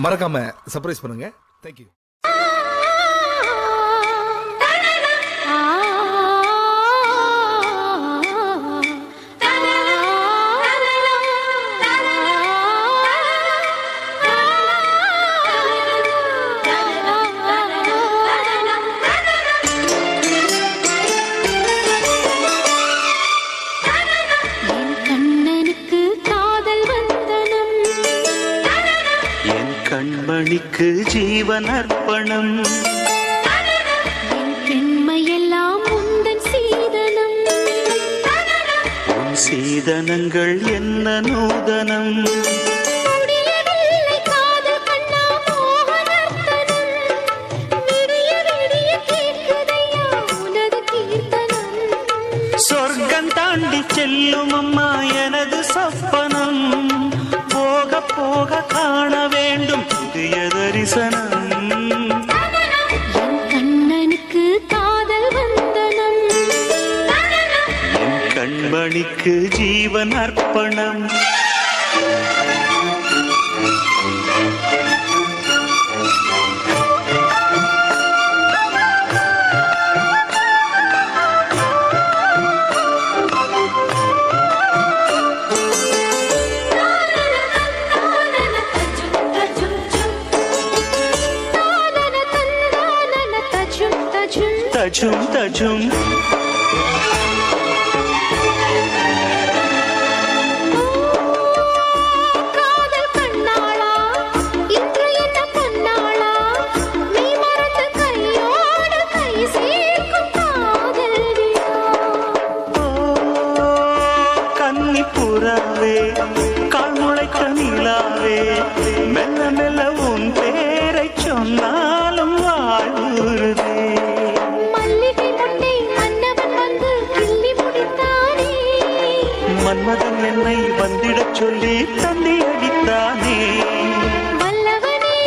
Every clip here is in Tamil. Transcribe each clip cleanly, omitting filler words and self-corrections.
மறக்காம சர்ப்ரைஸ் பண்ணுங்க. தேங்க்யூ. கண்மணிக்கு ஜீவன் அர்ப்பணம், பெண்மையெல்லாம் உந்தன் சீதனம், உன் சீதனங்கள் என்ன நூதனம், சொர்க்கம் தாண்டி செல்லும் அம்மா எனது சொப்பனம், போக போக காண வேண்டும் புதிய தரிசனம், என் கண்ணனுக்கு காதல் வந்தனம், என் கண்மணிக்கு ஜீவன் அர்ப்பணம். தஜும் தஜும் காதல் கண்ணாளா இன்று என்ன பொன்னாளா, நீ மறந்த கையோடு கை சேர்க்கும் காதல் விழா. கன்னி புறாவே கால் முளைக்க நிலாவே, மெல்ல மெல்ல உன் பேரை சொன்னாலும் வாழ்வுறுதே, மன்மதன் என்னை வந்திடச் சொல்லி தந்தி அடித்தானே, வல்லவனே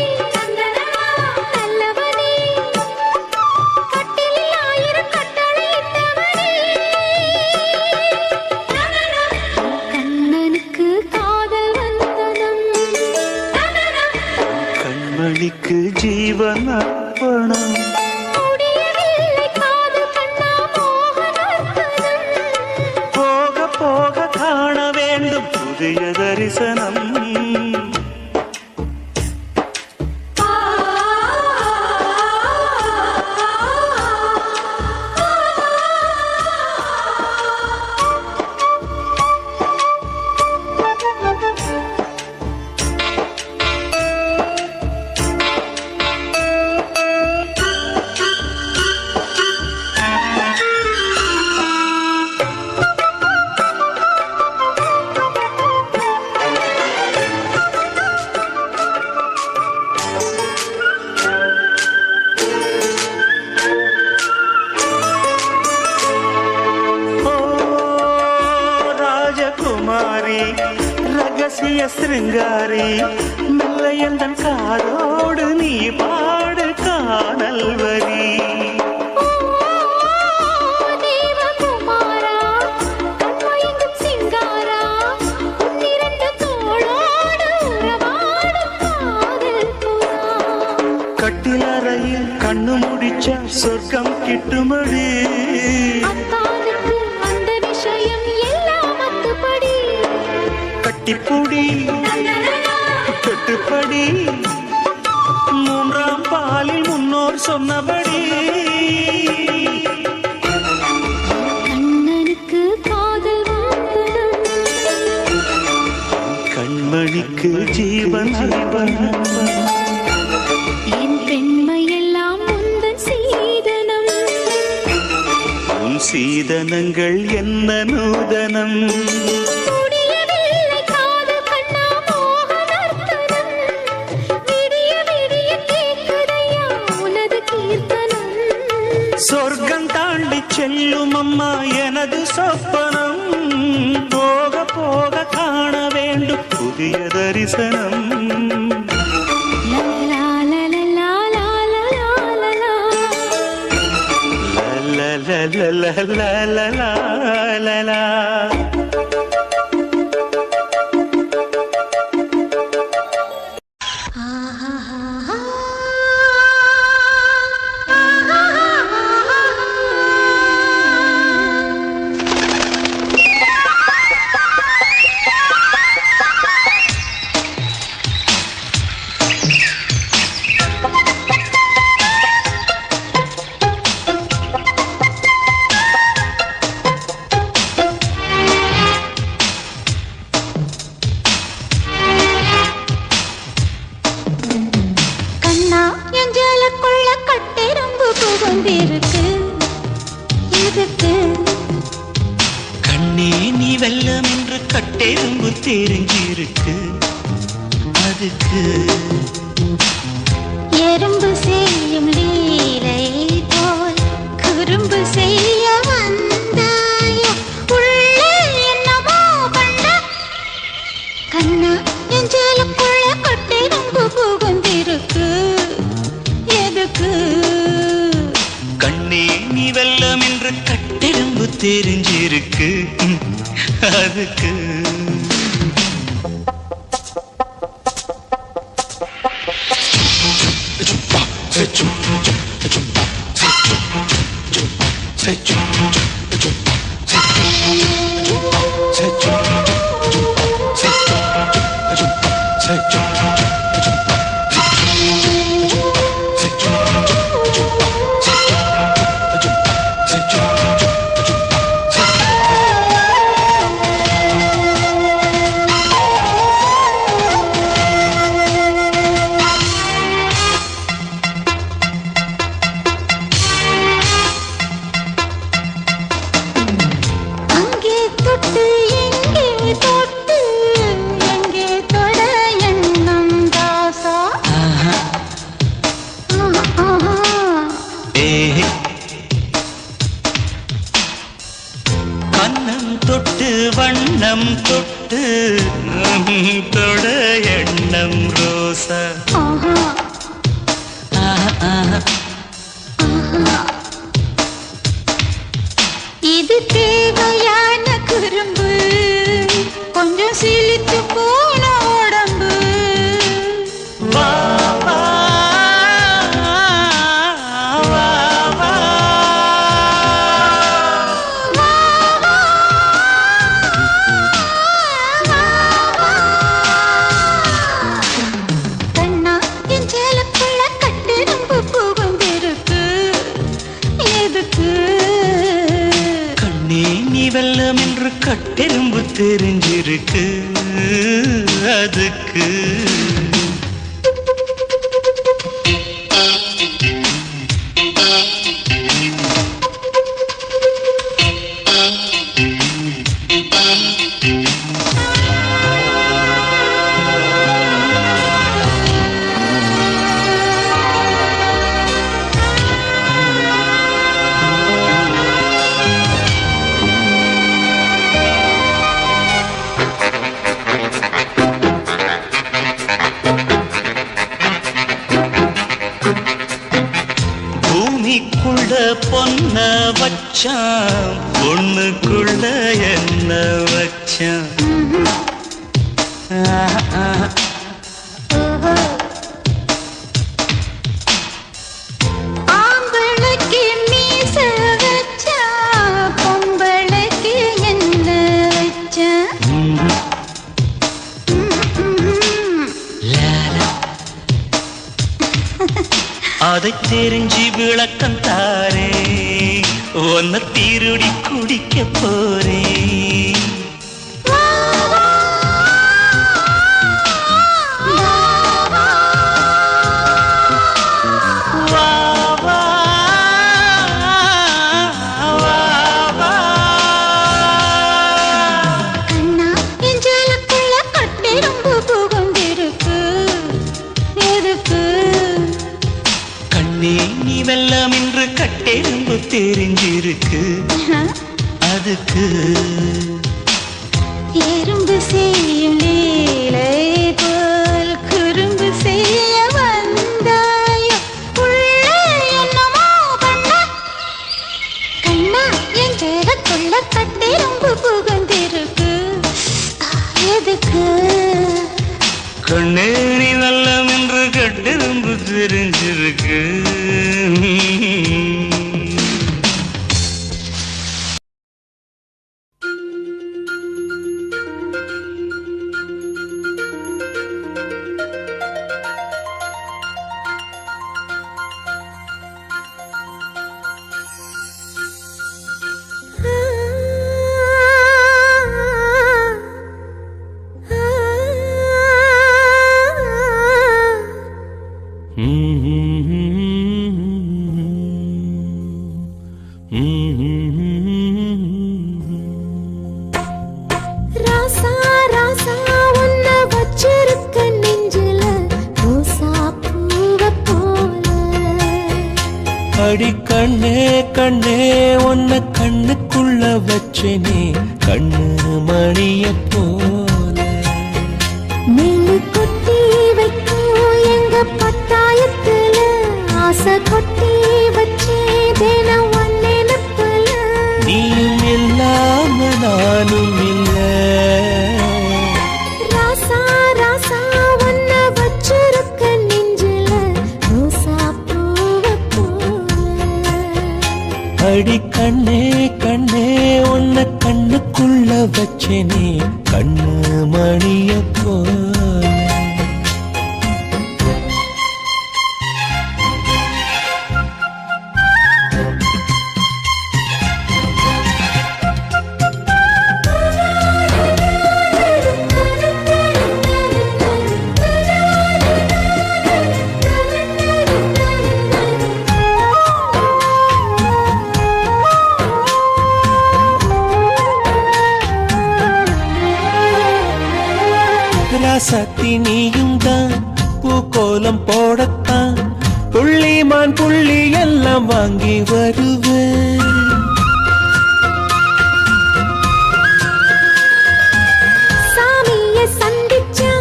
நல்லவனே கட்டிலில் 1000 கட்டளையிட்டவனே, கண்ணனுக்கு காதல் வந்தனம், கண்மணிக்கு ஜீவன் அர்ப்பணம், போக காண வேண்டும் புதிய தரிசனம். ரகசிய சிருங்காரி மெல்ல எந்தன் காதோடு நீ பாடு காணல் வரி, தேவகுமாரா கண்மயங்கும் சிங்காரா உன்னிரண்டு தோளோடு உறவாடும் காதல் புறா, கட்டிலறையில் கண்ணு முடிச்ச சொர்க்கம் கிட்டுமடி, அந்த விஷயம் எல்லாம் அத்துப்படி, கட்டிப்புடி கட்டுப்படி 3ஆம் பாலில் முன்னோர் சொன்னபடி, கண்ணனுக்கு காதல் வந்தனம், கண்மணிக்கு ஜீவன் அர்ப்பணம், என் பெண்மையெல்லாம் உந்தன் சீதனம், உன் சீதனங்கள் என்ன நூதனம், சொர்க்கம் தாண்டி செல்லும் அம்மா எனது சொப்பனம், போக போக காண வேண்டும் புதிய தரிசனம். ஆஹா கொண்டிருக்கு எதுக்கு கண்ணே நீ வெல்லம் என்று கட்டெரும்பு தெரிஞ்சிருக்கு அதுக்கு எறும்பு செய்யும் லீலை போல் குறும்பு செய்ய வந்தாயோ உள்ளே என்னமோ கண்ட கண்ணா எஞ்சலுக்குள்ள கொட்டெரும்பு புகுந்திருக்கு எதுக்கு கண்ணே நீ வெல்லம் என்று கட்டெரும்பு தெரிஞ்சிருக்கு அதுக்கு அங்கே தொட்டு எங்கே தொட்டு எங்கே தொட எண்ணம் தாசா ஆஹா. ஏஹே. கண்ணம் தொட்டு வண்ணம் தொட்டு தொட எண்ணம் ரோசா ஆஹா. ஆஹா, ஆஹா. இது தேவையான குறும்பு கொஞ்சம் சிலித்து போன உடம்பு வா, வா, வா, வா. கண்ணா என் சேலக்குள்ள கட்டெரும்பு புகுந்திருக்கு எதுக்கு கண்ணே நீ வெல்லம் என்று கட்டெரும்பு தெரிஞ்சிருக்கு அதுக்கு பூமிக்குள்ள பொன்ன வச்சான் பொண்ணுக்குள்ள என்ன வச்சான் ஆஹா, ஆஹா. ஆம்பளைக்கு மீச வச்சா பொம்பளைக்கு என்ன வச்சா லாலா. அதை தெரிஞ்சு விளக்கம் தாரே ஒன்ன தீருடி குடிக்க போறே வா, வா, வா, வா. கண்ணா என் சேலக்குள்ள கட்டெரும்பு புகுந்திருக்கு எதுக்கு கண்ணே நீ வெல்லம் என்று கட்டெரும்பு தெரிஞ்சிருக்கு அதுக்கு எறும்பு செய்யும் லீலை போல் குறும்பு செய்ய வந்தாயோ உள்ளே என்னமோ கண்ணா கண்ணா என் சேலக்குள்ள கட்டெரும்பு புகுந்திருக்கு எதுக்கு கண்ணே நீ வெல்லம் என்று கட்டெரும்பு தெரிஞ்சிருக்கு ராசா ராசா உன்ன வச்சிருக்க நெஞ்சில ரோசா பூவ போல. அடி கண்ணே கண்ணே உன்னை கண்ணுக்குள்ள வச்சனே கண்ணு மணிய போல. நெல்லு கொட்டி வைக்கும் எங்க பட்டாயத்துல ஆசை கொட்டி வச்சே தினம் ஒன்னெனப்புல. நீயும் இல்லாம நானும் இல்ல. ராசா ராசா உன்ன வச்சிருக்க நெஞ்சில ரோசா பூவ போல. அடி கண்ணே கண்ணே உன்னை கண்ணுக்குள்ள வச்சனே கண்ணு மணிய போல. ராசாத்தி நீயும் தான் பூக்கோலம் போடத்தான் புள்ளிமான் புள்ளி எல்லாம் வாங்கி வருவேன். சாமிய சந்திச்சா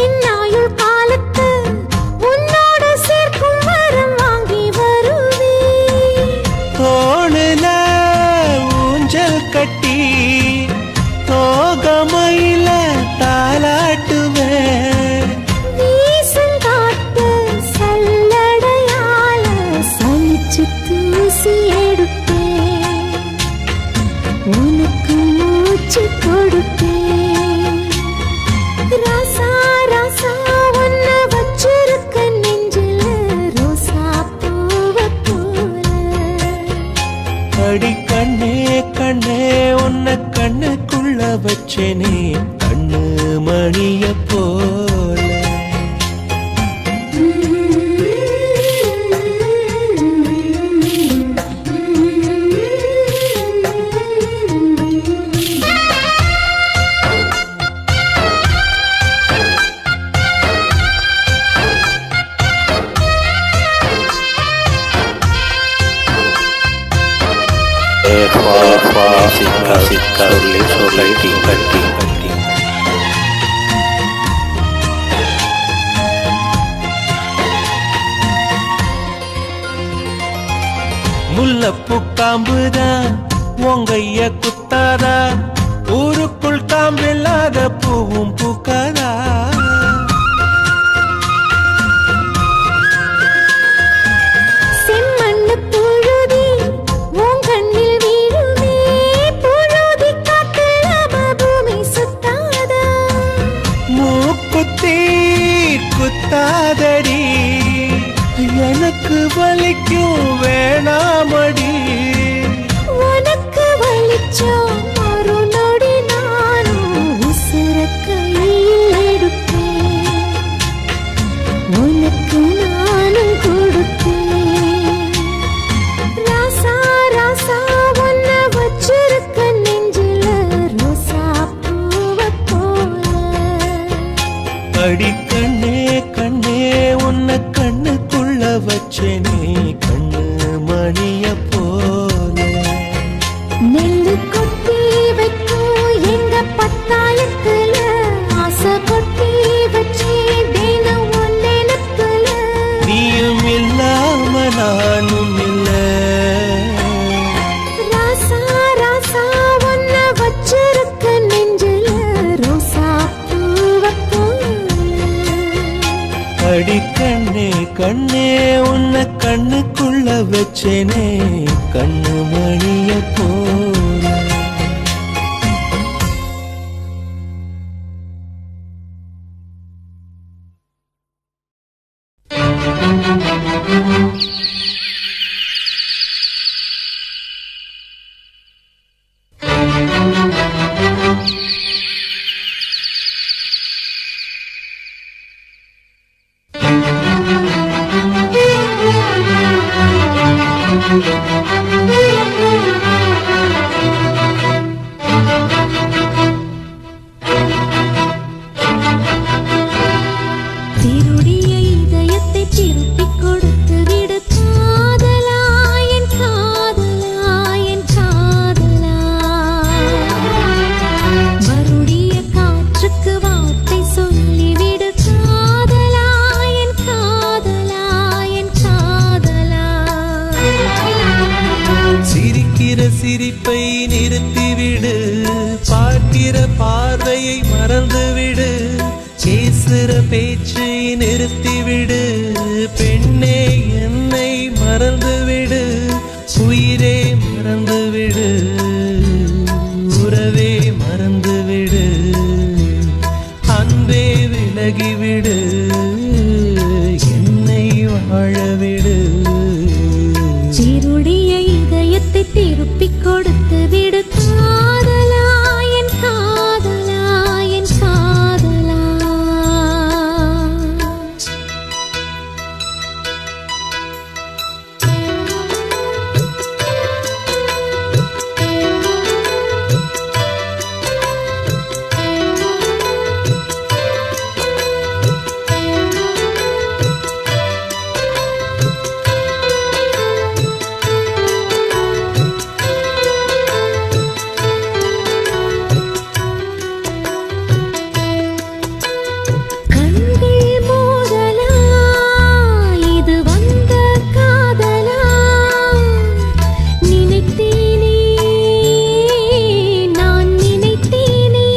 என் ஆயுள் காலத்து உன்னோட சேர்க்கும் வரம் வாங்கி வருவேன். தோளுல ஊஞ்சல் கட்டி தோகமையில தாலாட்டுவேன். வீசுங்காத்து சல்லடையால சலிச்சு தூசி எடுப்பேன். உனக்கு மூச்சு கொடுப்பேன். ராசா ராசா உன்ன வச்சிருக்க நெஞ்சில ரோசா பூவ போல. அடி கண்ணே கண்ணே உன்னை கண்ணுக்குள்ள வச்சனே கண்ணு மணிய போல. முல்லப்பூ காம்புதான் உங்கைய குத்தாதா ஊருக்குள் காம்பில்லாத பூவும் பூக்காதா. செம்மண்ணு புழுதி உன் கண்ணில் வீழுமே. புழுதி காத்துல பூமி சுத்தாதா. மூக்குத்தி குத்தாதடி எனக்கு வலிக்கும் வேணாமடி. உனக்கு வலிச்சோ ஒரு நொடி நானும் உசுர கையில் எடுப்பேன். உனக்கு நானும் கொடுப்பேன். ராசா ராசா உன்ன வச்சிருக்க நெஞ்சில ரோசா பூவ போல. அடி கண்ணே கண்ணே உன்னை கண்ணுக்குள்ள வச்சனே கண்ணு மணிய போல. நெல்லு கொட்டி வைக்கும் எங்க பட்டாயத்துல ஆசை கொட்டி வச்சே தினம் ஒன்னெனப்புல. நீயும் இல்லாம நானும் இல்ல. ராசா ராசா உன்ன வச்சிருக்க நெஞ்சில ரோசா பூவ போல. அடி கண்ணே கண்ணே உன்னை கண்ணுக்குள்ள வச்சனே கண்ணு மணிய போல. திருடிய இதயத்தை திருப்பிக் கொடுத்து விடு காதலா, என் காதலா, என் காதலா. வருடிய காற்றுக்கு வார்த்தை சொல்லிவிடு காதலா, என் காதலா, என் காதலா. சிரிக்கிற சிரிப்பை நிறுத்திவிடு, பார்க்கிற பார்வையை மறந்துவிடு, பேசுற பேச்சை நிறுத்திவிடு, பெண்ணே என்னை மறந்துவிடு, உயிரே மறந்துவிடு, உறவே மறந்துவிடு, அன்பே விலகிவிடு, என்னை வாழவிடு. திருடிய இதயத்தை திருப்பிக் கொடுத்து விடு காதலா, என் காதலா, என் காதலா. கண்கள் மோதலா, இது வந்த காதலா, நினைத்தேனே, நான் நினைத்தேனே.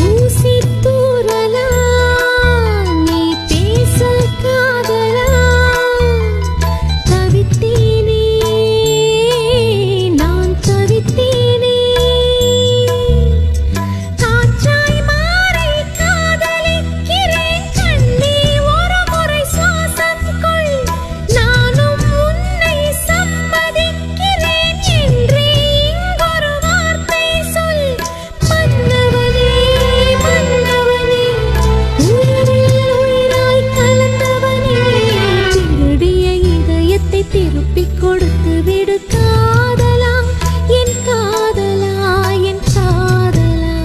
ஊசி தூறலா, நீ பேச காதலா, தவித்தேனே, நான் தவித்தேனே. காற்றாய் மாறி காதலிக்கிறேன் கண்ணே, ஒரு முறை சுவாசம் கொள், நானும் உன்னை சம்மதிக்கிறேன் என்றே இங்கொரு வார்த்தை சொல். மன்னவனே, மன்னவனே, உயிரில் உயிராய் கலந்தவனே, திருடிய இதயத்தை திருப்பிக் கொடுத்து விடு காதலா, என் காதலா, என் காதலா.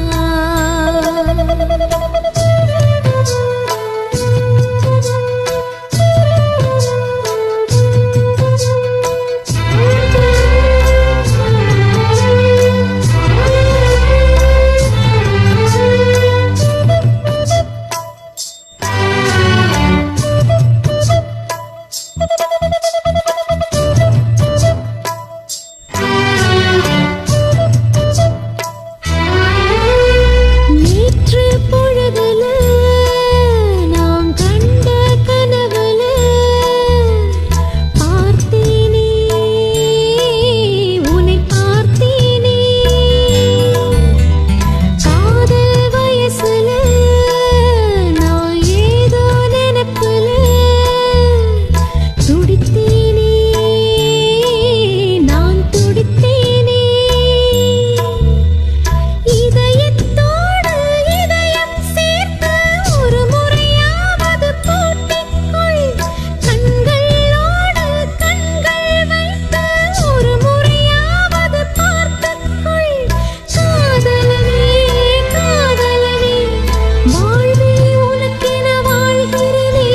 நேற்று பொழுதுல நாம் கண்ட கனவுல பார்த்தேனே, உன்னை பார்த்தேனே. காதல் வயசுல நான் ஏதோ நினைப்புல துடித்தேனே, நான் துடித்தேனே. இதயத்தோடு இதயம் சேர்த்து ஒரு முறையாவது பூட்டிக்கொள், கண்களோடு கண்கள் வைத்து ஒரு முறையாவது பார்த்துக்கொள். காதலனே, காதலனே, வாழ்வே உனக்கென வாழ்கிறேனே,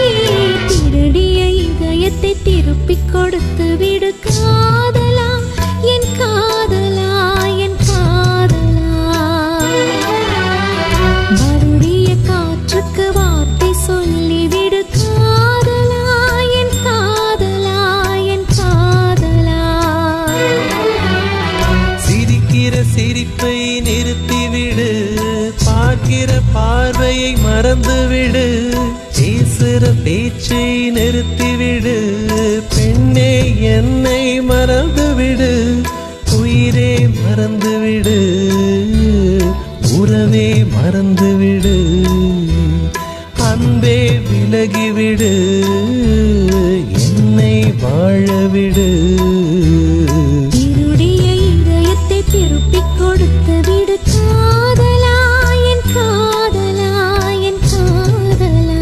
திருடிய இதயத்தை திருப்பிக் கொடுத்து விடு காதலா, என் காதலா, என் காதலா. வருடிய காற்றுக்கு வார்த்தை சொல்லிவிடு காதலா, என் காதலா, என் காதலா. சிரிக்கிற சிரிப்பை நிறுத்திவிடு, பார்க்கிற பார்வையை மறந்துவிடு, பேசுற பேச்சை நிறுத்திவிடு, பெண்ணே என்னை மறந்துவிடு, உயிரே மறந்துவிடு, உறவே மறந்துவிடு, அன்பே விலகிவிடு, என்னை வாழவிடு. திருடிய இதயத்தை திருப்பிக் கொடுத்து விடு காதலா, என் காதலா, என் காதலா.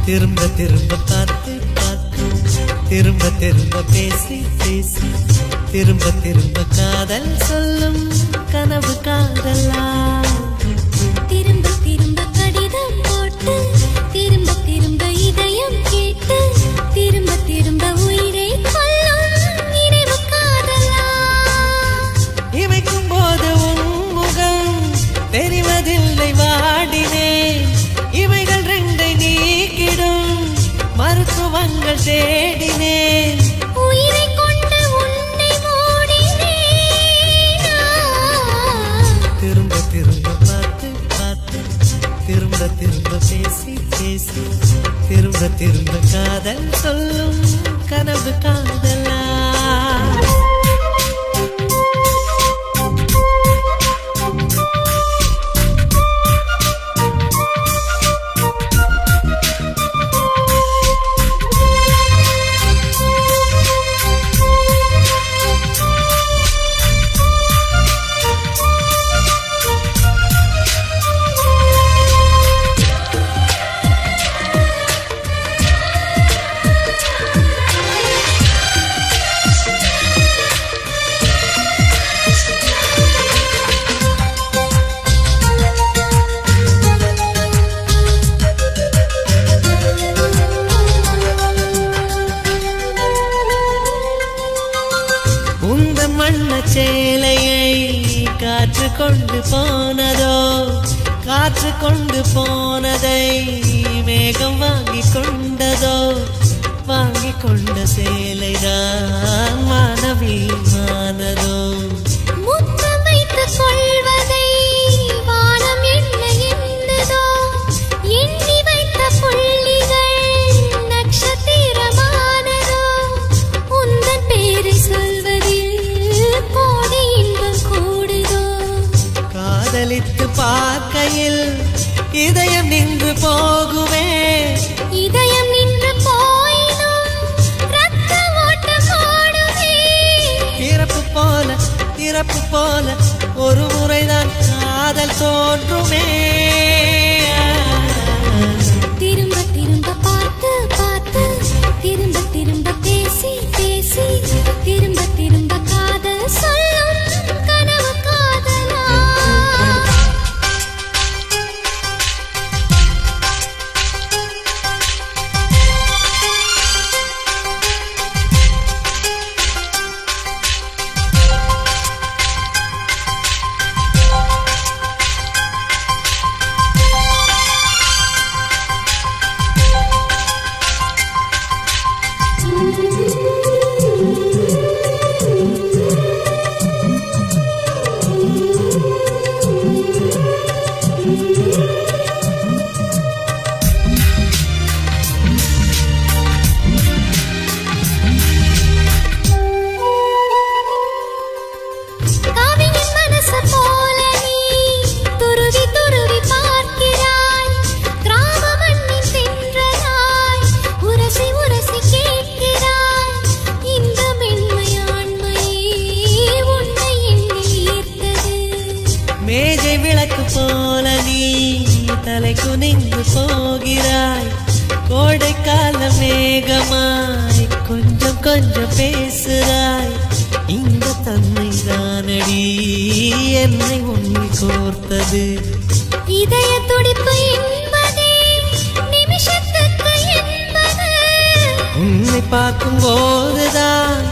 திரும்ப திரும்ப பார்த்து பார்த்து திரும்ப திரும்ப பேசி பேசி திரும்ப திரும்ப காதல் சொல்லும் கனவு காதலா திரும்ப திரும்ப கடிதம் போட்டு திரும்ப திரும்ப இதயம் கேட்டு திரும்ப திரும்ப உயிரை கொல்லும் நினைவு காதலா இமைக்கும் போது உன் முகம் தெரிவதில்லை வாடினேன் இவைகள் ரெண்டை நீக்கிடும் மருத்துவங்கள் தேடினேன் உயிரை கொண்டு உன்னை மூடினேன் திரும்ப திரும்ப பார்த்து பார்த்து திரும்ப திரும்ப பேசி பேசி திரும்ப திரும்ப காதல் சொல்லும் கனவு காதலா சேலையை காற்று கொண்டு போனதோ காற்று கொண்டு போனதை மேகம் வாங்கி கொண்டதோ வாங்கி கொண்ட சேலைதான் மானவீமானதோ முத்தம் வைத்துக் கொள்வதை வானம் என்ன என்னதோ எண்ணி வைத்த புள்ளிகள் நட்சத்திரமானதோ உந்தன் பேரை சொல்வதில் கோடி இன்பம் கூடுதோ காதலித்து பார்க்கையில் இதயம் நின்று போகுமே இதயம் நின்று போயினும் ரத்த ஓட்டம் ஓடுமே இறப்பு போல ஒரு முறைதான் காதல் தோன்றுமே திரும்ப திரும்ப பார்த்து பார்த்து திரும்ப திரும்ப பேசி பேசி திரும்ப திரும்ப காதல் சொல்லும் கனவு காதலா காவியின் மனசு போல நீ துருவி துருவி பார்க்கிறாய் கிராம மண்ணின் தென்றலாய் உரசி உரசி கேட்கிறாய் இந்த மென்மையாண்மையே உன்னை எண்ணில் ஈர்த்தது மேஜை விளக்கு போல நீ தலை குனிந்து போகிறாய் கோடைக்கால மேகமாய் கொஞ்சம் கொஞ்சம் பேசுகிறாய் இந்த தன்மை தானடி என்னை உன்னில் கோர்த்தது இதய துடிப்பு என்பதே நிமிஷத்துக்கு என்பது உன்னை பார்க்கும் போதுதான்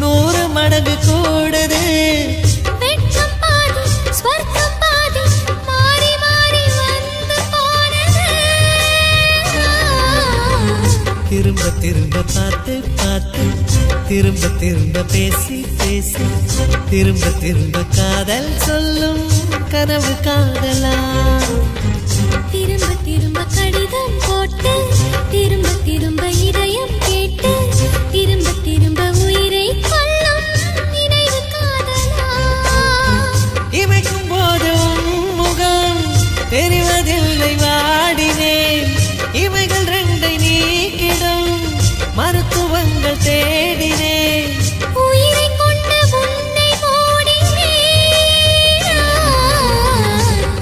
100 மடங்கு கூடுது வெட்கம் பாதி ஸ்வர்க்கம் பாதி மாறி மாறி வந்து போனது திரும்ப திரும்ப பார்த்து பார்த்து திரும்ப திரும்ப பேசி பேசி திரும்ப திரும்ப காதல் சொல்லும் கனவு காதலா திரும்ப திரும்ப கடிதம் போட்டு திரும்ப திரும்ப இதயம் கேட்டு திரும்ப திரும்ப உயிரை கொல்லும் நினைவு காதலா இமைக்கும் போது உன் முகம் தெரிவதில்லை வாடினேன் இவைகள் ரெண்டை நீக்கிடும் மருத்துவங்கள் தேடினேன் உயிரை கொண்டு உன்னை மூடினேன்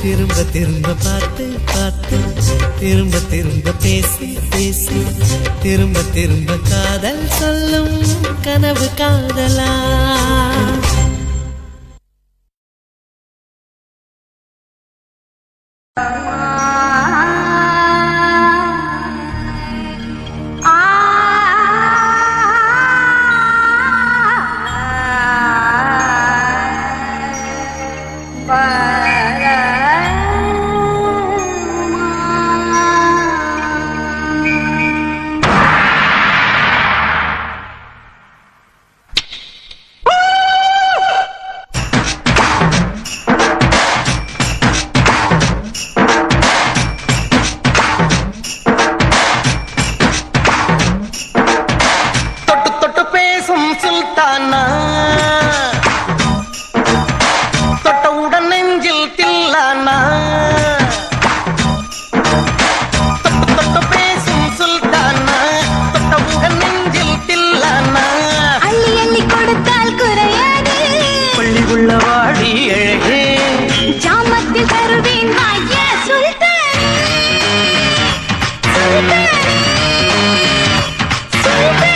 திரும்ப திரும்ப பார்த்து பார்த்து திரும்ப திரும்ப பேசி பேசி திரும்ப திரும்ப காதல் சொல்லும் கனவு காதலா சுல்தானா தொட்டவுடன் நெஞ்சில் தில்லானா தொட்டு பேசும் சுல்தானா தொட்டவுடன் நெஞ்சில் தில்லானா அள்ளி அள்ளி கொடுத்தால் குறையாது பள்ளி உள்ள வாடி அழகே ஜாமத்தில் தருவேன் வாய சுல்தான் சுல்தான்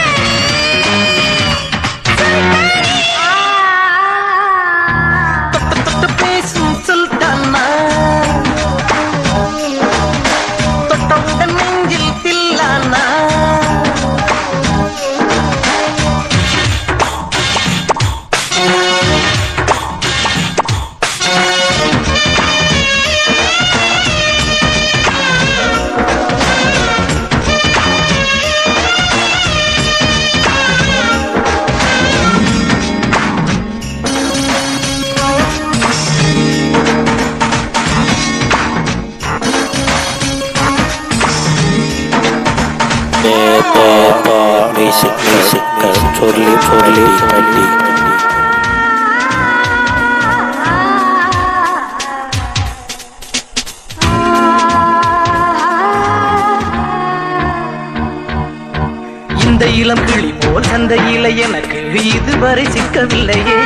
இந்த இளம் கிளி போல் சந்தையில எனக்கு இதுவரை சிக்கவில்லையே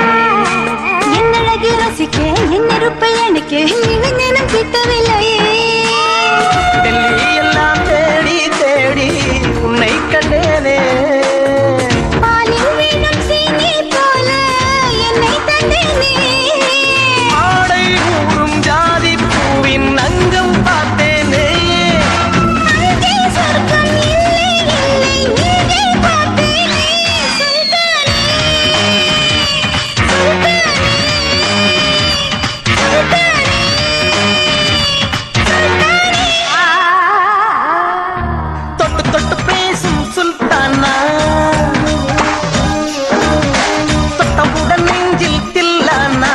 என் அழகு ரசிக்க என் நெருப்பை எனக்கு இளைஞனும் கிட்டவில்லையே டெல்லி எல்லாம் தேடி தேடி உன்னை கண்டேனே பாலில் வீணும் சீனி போல என்னை தந்தேனே ஆடை ஊறும் ஜாதி பூவின் அங்கம் பார்த்தேனே அங்கே சொர்க்கம் இல்லை இல்லை நீயே பார்த்தேனே சுல்தானே சுல்தானே தொட்டு தொட்டு பேசும் சுல்தானா தொட்டவுடன் நெஞ்சில் தில்லானா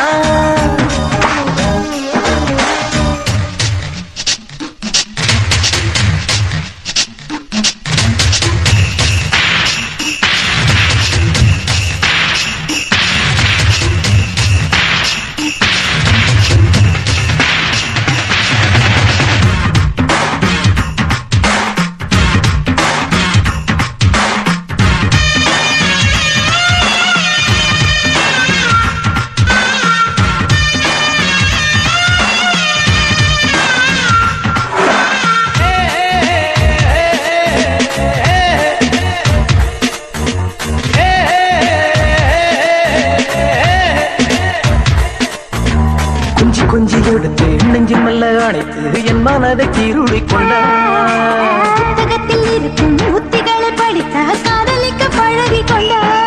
கொஞ்சி கொஞ்சி எடுத்து நெஞ்சில் மெல்ல அணைத்து என் மனதை கீருளி கொண்டார் புத்தகத்தில் இருக்கும் உத்திகளை படித்த காதலிக்க பழகி கொண்டார்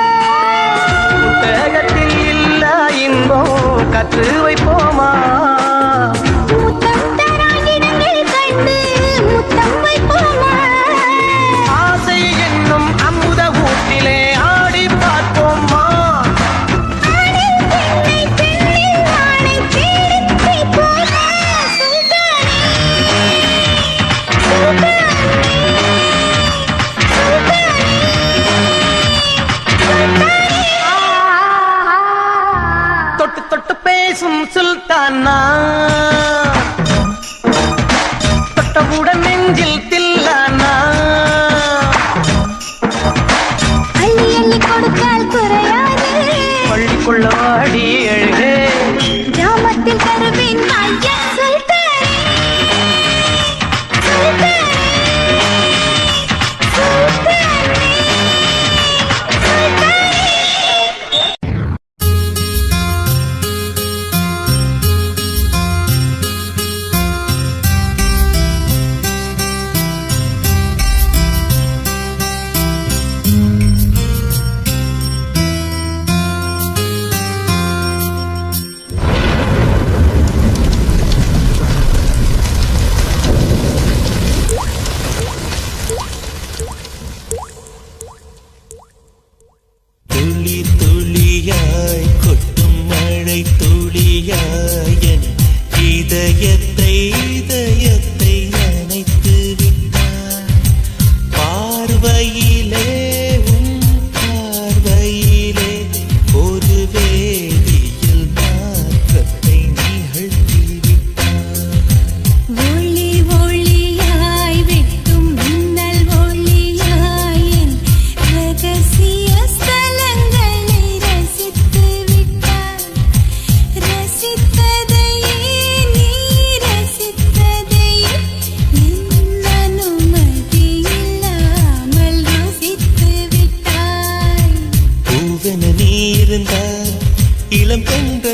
புத்தகத்தில் இல்ல இன்பம் கற்று வைப்போமா முத்தம் தராகிடங்கள் கண்டு முத்தம் வைப்போமா ஆசை என்னும் அமுத ஊட்டிலே ஆடி பார்ப்போமா ஆணில் பெண்ணை பெண்ணில் ஆணை தேடிப் பிடிப்போமா சுல்தானே சுல்தானே தொட்டு தொட்டு பேசும் சுல்தானா தொட்டவுடன் நெஞ்சில் தில்லானா அள்ளி அள்ளி கொடுத்தால் குறையாது பள்ளிக்குள்ள வாடி அழகே கிராமத்தில் தருவேன் வாய சுல்தானே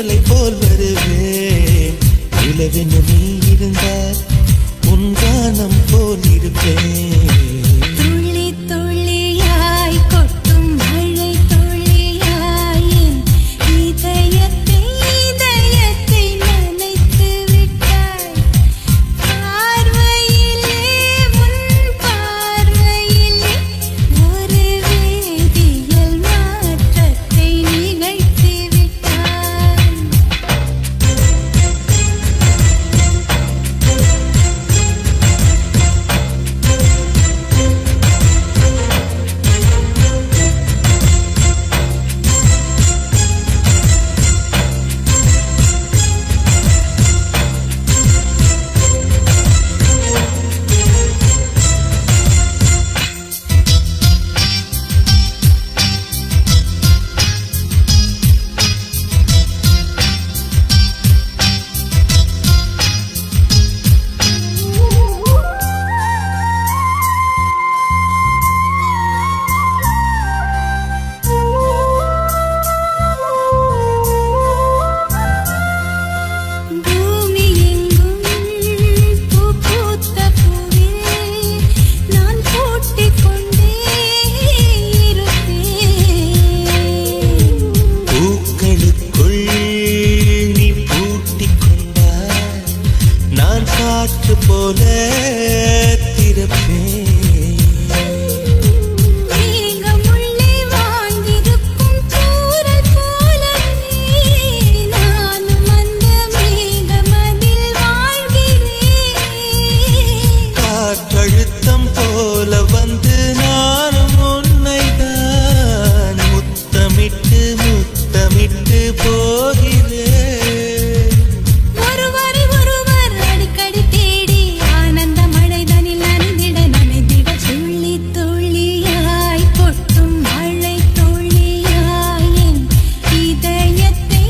தென்றலை போல் வருவேன். நிலவென நீ இருந்தால் உன் கானம் போல் இருப்பேன். துள்ளி துள்ளியாய் கொட்டும் மழை துள்ளியாய் என் இதயத்தை நனைத்து விட்டாய். பார்வையிலே உன் பார்வையிலே ஒரு வேதியியல் மாற்றத்தை நிகழ்த்தி விட்டாய். பூமி எங்கும் பூ பூத்த பூவில் நான் பூட்டிக் கொண்டே இருப்பேன். பூக்களுக்குள் நீ பூட்டிக் கொண்டாய். நான் காற்று போல திறப்பேன். மேகமுள்ளே வாழ்ந்திருக்கும் தூறல் போலவே நானும் அந்த மேகமதில் வாழ்கிறேன். காற்றழுத்தம் போல வந்து நானும் உன்னைதான் முத்தமிட்டு முத்தமிட்டு போகிறேன். ஒருவரை ஒருவர் அடிக்கடி தேடி ஆனந்த மழைதனில் நனைந்திட துள்ளி துள்ளியாய் கொட்டும் மழை துள்ளியாய் என் இதயத்தை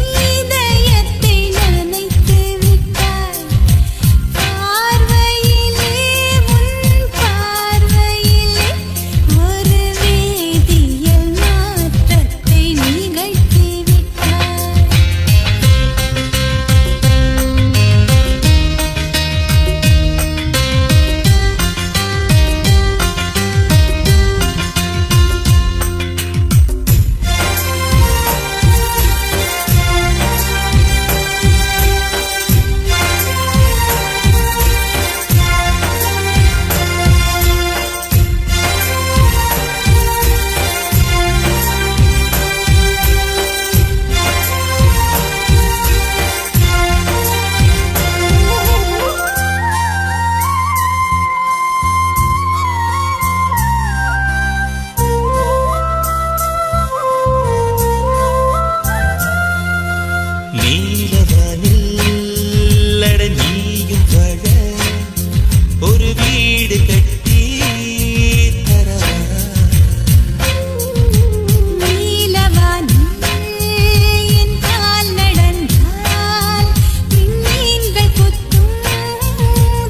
நனைத்து விட்டாய். பார்வையிலே உன் பார்வையிலே ஒரு வேதியியல் மாற்றத்தை நிகழ்த்தி விட்டாய். நீலவானில் அட நீயும் வாழ ஒரு வீடு கட்டி தரவா. நீலவானில் என் கால் நடந்தால் விண்மீன்கள் குத்தும்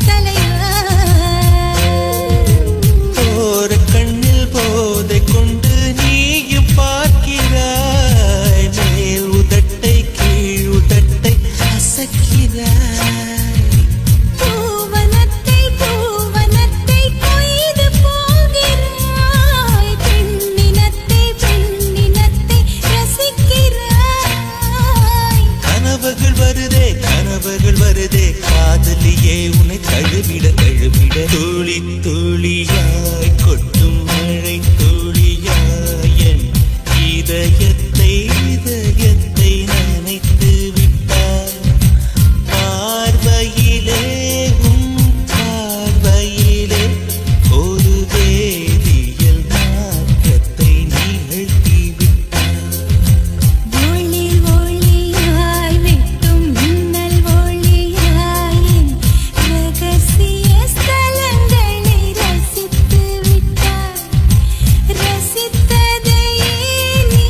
தலைவா. ஓர கண்ணில் போதை கொண்டு நீயும் பார்க்கிறாய். மேல் உதட்டை கீழ் உதட்டை அசக்கிறாய். பூவனத்தை கொய்து போகிறாய். பெண்ணினத்தை ரசிக்கிறாய். கனவுகள் வருதே காதலியே உன்னை தழுவிட துளி துளியாய் கொட்டும் மழை துளியாய் என் இதயத்தை நனைத்து விட்டாய். பார்வையிலே உன் பார்வையிலே ஒரு வேதியியல் மாற்றத்தை நிகழ்த்தி விட்டாய். ஒளி ஒளியாய் வெட்டும் மின்னல் ஒளியாய் என் ரகசிய ஸ்தலங்களை ரசித்து விட்டாய். ரசித்ததையே நீ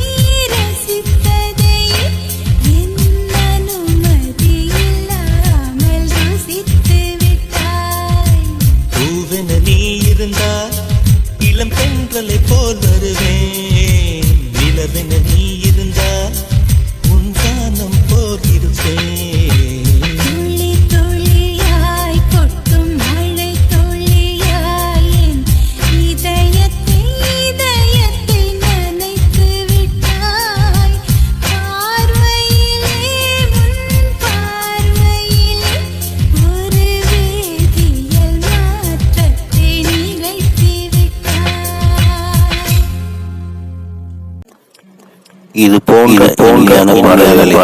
இது போன்ற பாடல்களை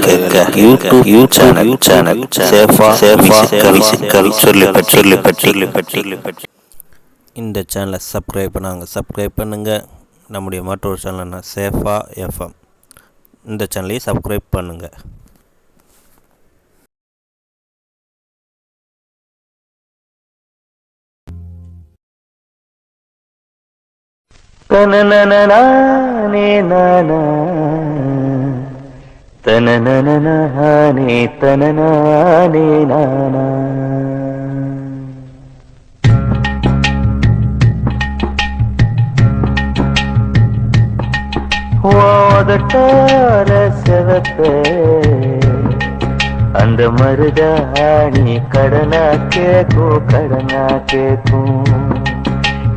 கேட்க யூடியூப் சேனல் சேஃபா மியூசிக்கல் சொல்லி. இந்த சேனலை சப்ஸ்கிரைப் பண்ணுங்கள். நம்முடைய மற்றொரு சேனல்னா சேஃபா எஃப்எம். இந்த சேனலையும் சப்ஸ்கிரைப் பண்ணுங்கள். தனனனனானே நானா தனனனனானே தனனானே நானா ஓதட்டார செவப்பே அந்த மருதாணி கடனா கேக்கும்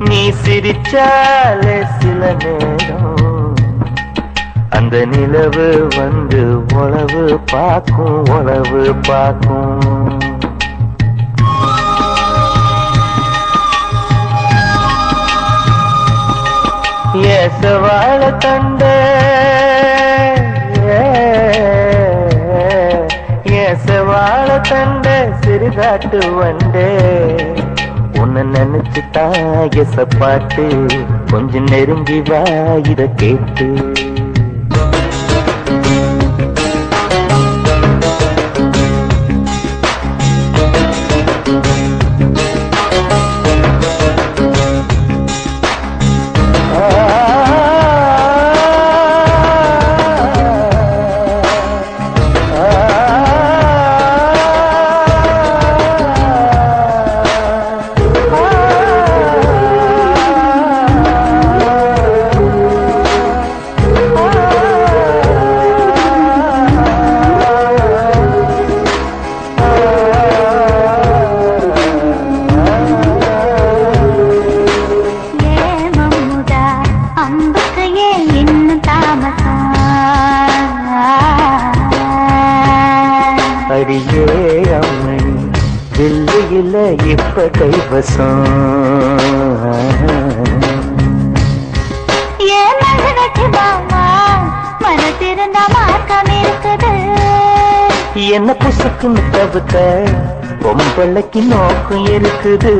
நீ சிரிச்சாலே சில நேரம் அந்த நிலவு வந்து உளவு பார்க்கும் ஏசவாழ தண்டே ஏசவாழ தண்டே சிறுகாட்டு வண்டே உன்னை நினைச்சுட்டா எசப்பாட்டு கொஞ்சம் நெருங்கி வா இத கேட்டு அடியே அம்மணி தில்லியில இப்ப கைவசம் என்ன புசுக்குன்னு தவிர்க்க பொம்பளைக்கு நோக்கம் இருக்குது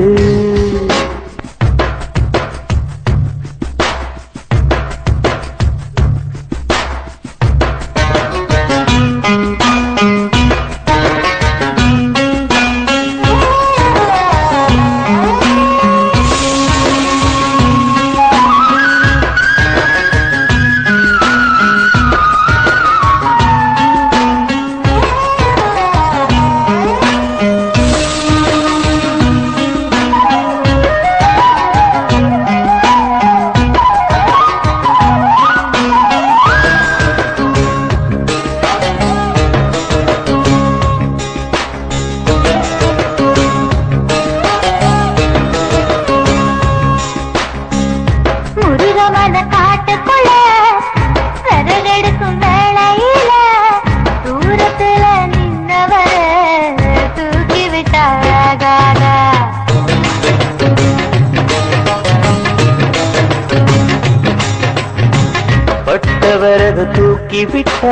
விரது தூக்கி விட்ட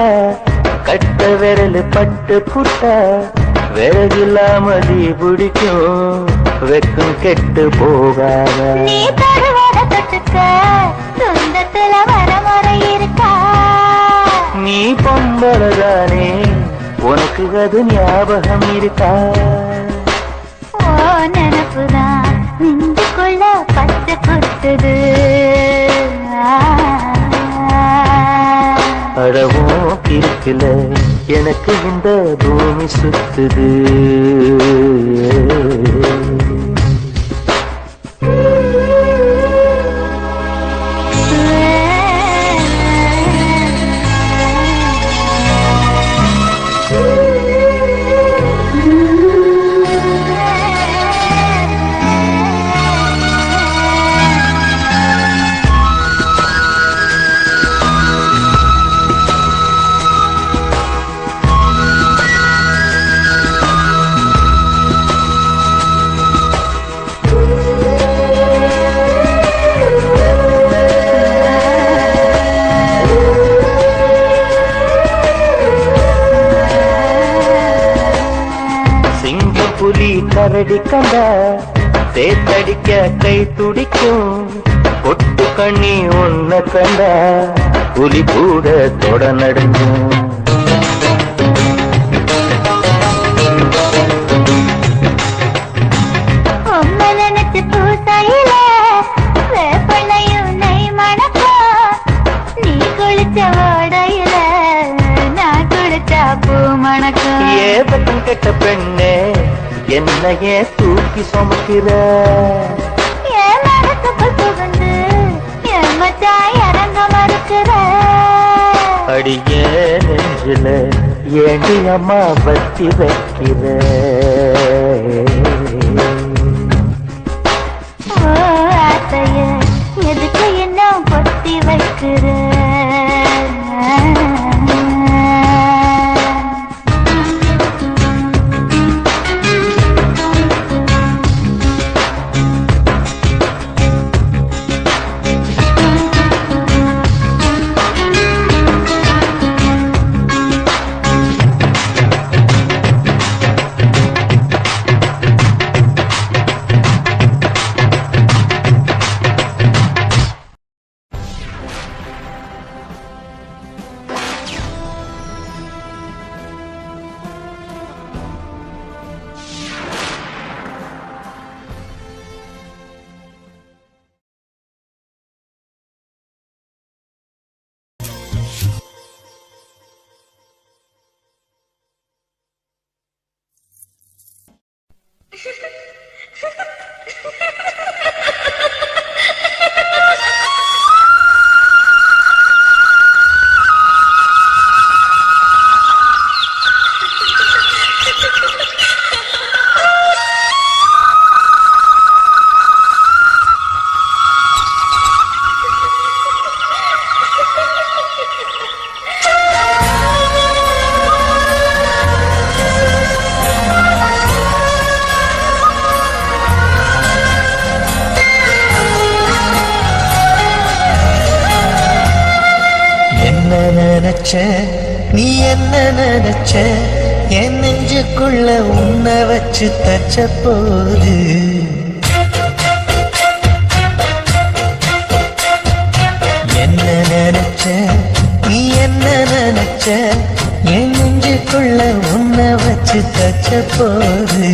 கட்ட விரல் பட்டு புட்ட விறகில்லாம தீ பிடிக்கும் வெக்கம் கெட்டு போகாத நீ பொம்பளதானே உனக்கு அது ஞாபகம் இருக்கா நினப்புதான் நெஞ்சுக்குள்ள பச்சை கொட்டுது அடவோ கிருக்கல எனக்கு இந்த பூமி சுத்துது கரடி கண்டா சேத்தடிக்க கை துடிக்கும் பொட்டு கண்ணி உன்னை கண்டா புலி கூட தொட நடுங்கும் நினைச்சு பூசையில வேப்பனையும் நெய் மணக்கும் நீ குளிச்ச ஓடையில நான் குளிச்சா பூ மணக்கும் ஏதம் கெட்ட பெண்ணே என்னையே தூக்கி சுமக்கிற என் மனசுக்குள் புகுந்து என் மச்சான் இறங்க மறுக்கிற அடியே நெஞ்சில ஏண்டி அம்மா வத்தி வைக்கிற ஆசைய எதுக்கு என்ன பொத்தி வைக்கிற நீ என்ன நினைச்ச என் நெஞ்சுக்குள்ள உன்னை வச்சு தச்ச போது என்ன நினைச்ச நீ என்ன நினைச்ச என் நெஞ்சுக்குள்ள உன்னை வச்சு தச்ச போது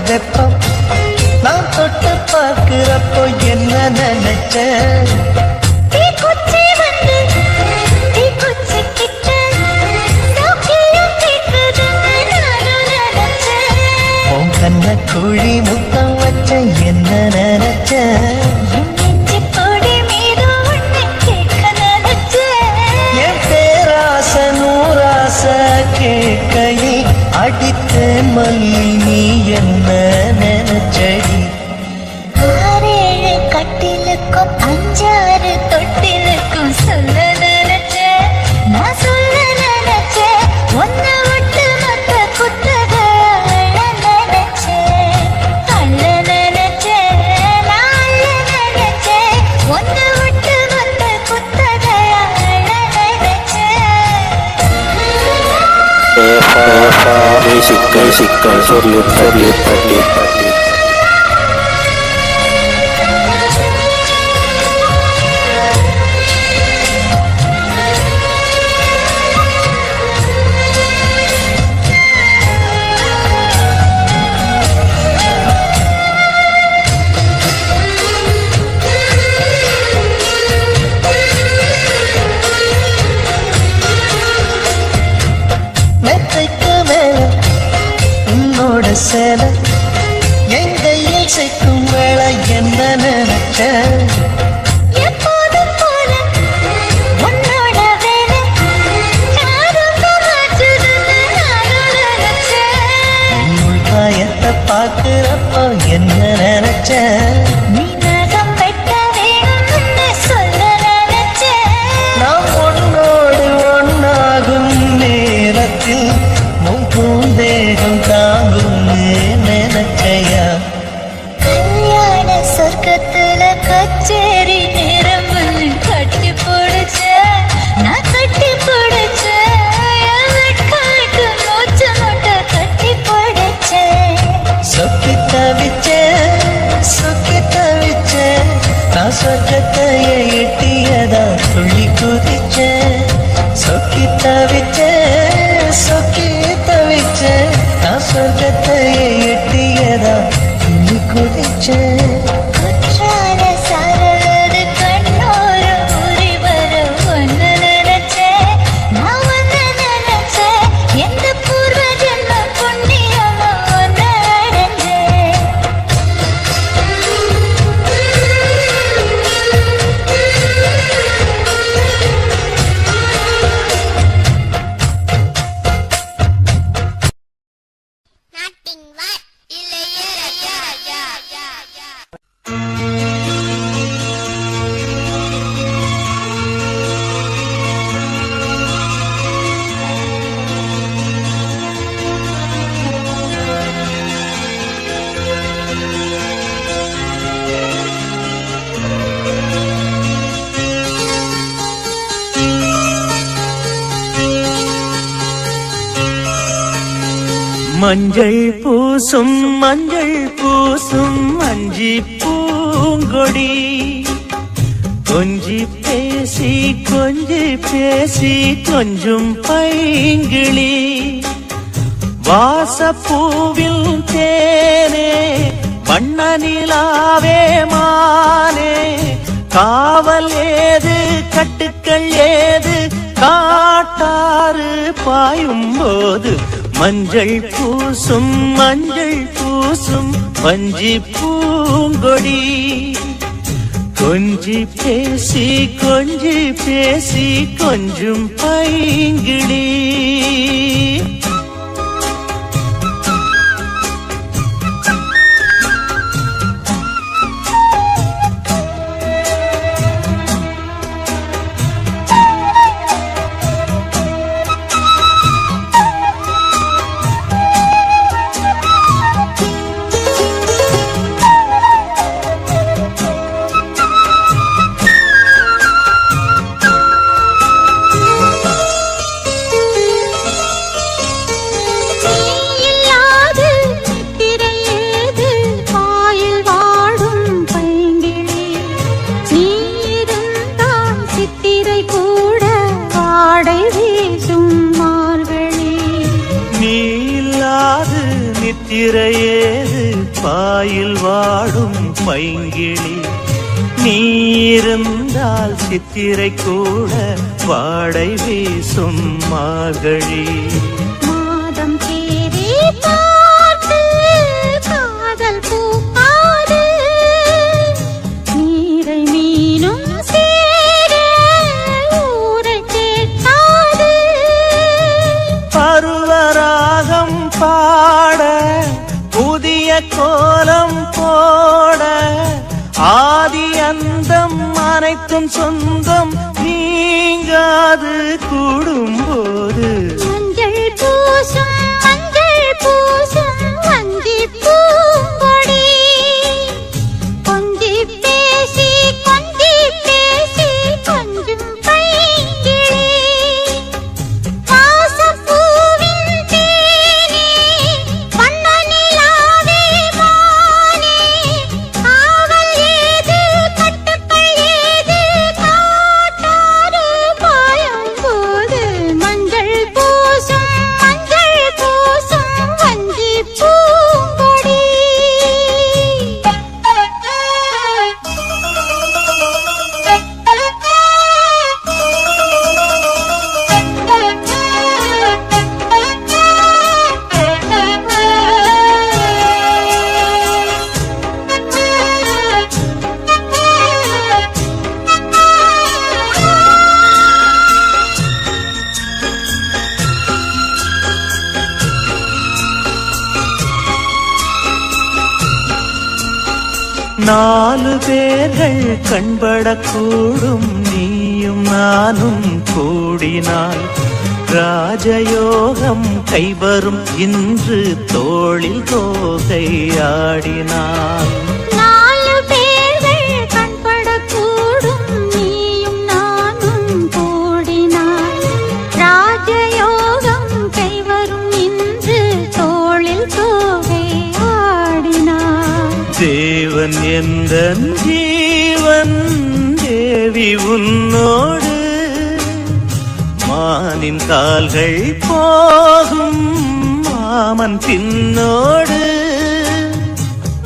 வெப்பம் நான் தொட்டு பார்க்கிறப்போ என்ன நினைச்ச உன் கண்ண குழி முத்தம் வச்ச என்ன நினைச்ச என் பேராச நூறாச கேட்கையை அடித்த மல்லி நீ என்ன நினைச்சடி ஆறேழு கட்டிலுக்கும் அஞ்சாறு தொட்டிலுக்கும் சொல்ல நினைச்சேன் நான் சொல்ல நினைச்சேன் ஒன்ன விட்டு மத்த குத்தக அள்ள நினைச்சேன் நான் அள்ள நினைச்சேன் ஒன்ன விட்டு மத்த குத்தக அள்ள நினைச்சேன் பேசிக்கள் சொல்லி பள்ளி மெத்தைக்கு மேல உன்னோட சேல என் கையில் சேர்க்கும் வேலை என்ன நினைச்ச எப்போதும் போல உன்னோட வேலை யாரும் மாற்றுதுன்னு நானும் நினைச்சேன். உன் காயத்தை பார்க்கிறப்போ என்ன நினைச்ச நீ நகம் வெட்ட வேணும்னு சொல்ல நினைச்சேன். நாம் உன்னோடு ஒன்னாகும் நேரத்தில் உன் பூந்தேகம் தாங்கும் நினைச்சையா கல்யாண சொர்க்கத்துல கச்சேரி நேரம் கட்டி போடுச்ச நான் கட்டி போடுச்ச மூச்சு முட்டை கட்டி போடுச்ச சொக்கி தவிச்ச நான் சொர்க்கத்தையே எட்டியதா துள்ளி குதிச்ச சொக்கி தவிச்ச நான் சொர்க்கத்தையே எட்டியதா துள்ளி குதிச்ச குற்றால சாரலது கண்ணோர ஊறி வர ஒன்னு நினைச்சேன் நான் ஒன்னு நினைச்சேன் எந்த பூர்வ ஜென்ம புண்ணியமா ஒன்னு அடைஞ்சேன். மஞ்சள் பூசும் அஞ்சி பூங்கொடி கொஞ்சி பேசி கொஞ்சும் பைங்கிளி வாசப்பூவில் தேனே வண்ண நிலாவே மானே காவல் ஏது கட்டுக்கள் ஏது காட்டாறு பாயும் போது மஞ்சள் பூசும் வஞ்சி பூங்கொடி கொஞ்சி பேசி கொஞ்சும் பைங்கிளி நித்திரையேது பாயில் வாடும் பைங்கிளி நீ இருந்தால் சித்திரை கூட வாடை வீசும் மார்கழி மாதம் தேடி பார்த்து காதல் பூக்காது நீரை மீனும் சேர ஊரை கேட்காது பருவராகம் பாட புதிய கோலம் போட ஆதி அந்தம் அனைத்தும் சொந்தம் நீங்காது கூடும்போது மஞ்சள் பூசும் வஞ்சி பூங்கொடி கொஞ்சி பேசி கொஞ்சும் பைங்கிளி வாசப்பூவின் நாலு பேர்கள் கண்படக்கூடும் நீயும் நானும் கூடினால் ராஜயோகம் கைவரும் இன்று தோளில் தோகை ஆடினாள். நாலு பேர்கள் கண்படக்கூடும் நீயும் நானும் கூடினாள் ராஜயோகம் கைவரும் இன்று தோளில் தோகை ஆடினாள். தேவன் எந்த ஜீவன் தேவி உன்னோடு மானின் கால்கள் போகும் மாமன் பின்னோடு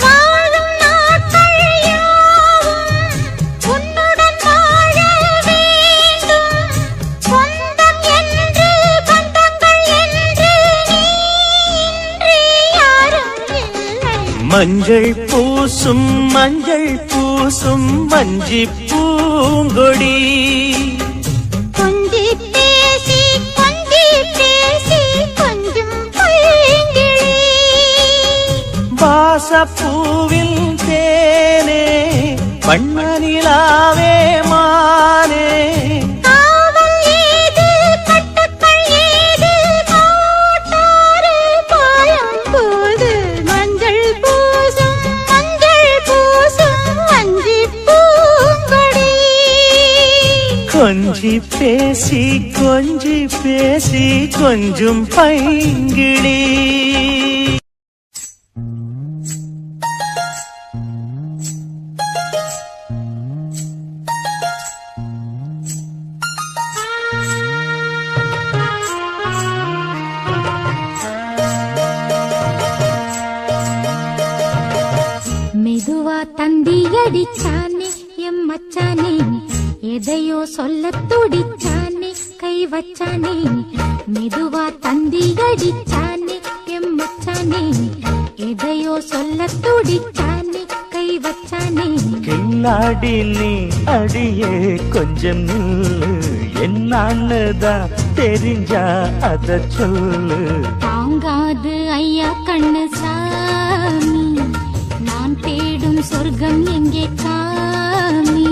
வாழும் நாட்கள் யாவும் உன்னுடன் வாழ வேண்டும். சொந்தம் என்று பந்தங்கள் என்று நீ இன்றி யாரும் இல்லை. மஞ்சள் பூசும் மஞ்சி பூங்கொடி கொஞ்சி பேசி கொஞ்சம் பைங்கிளி வாசப்பூவில் தேனே வண்ணனிலாவே மானே காவல் ஏது கட்டுக்கள் ஏது காட்டாறு பாயும் போது மஞ்சள் பூசும் மஞ்சி பூங்கொடி. கொஞ்சி பேசி கொஞ்சம் பைங்கிளி. மெதுவா தந்தி அடிச்சானே எம் மச்சானே எதையோ சொல்ல துடிச்சானே கை வச்சானே. மெதுவா தந்தி அடிச்சானே எம் மச்சானே எதையோ சொல்ல துடிச்சானே கை வச்சானே. கில்லாடி நீ அடியே கொஞ்சம் நில்லு என்னான்னுதான் தெரிஞ்சா அத சொல்லு. தாங்காது ஐயா கண்ணு சாமி நான் தேடும் சொர்க்கம் எங்கே காமி.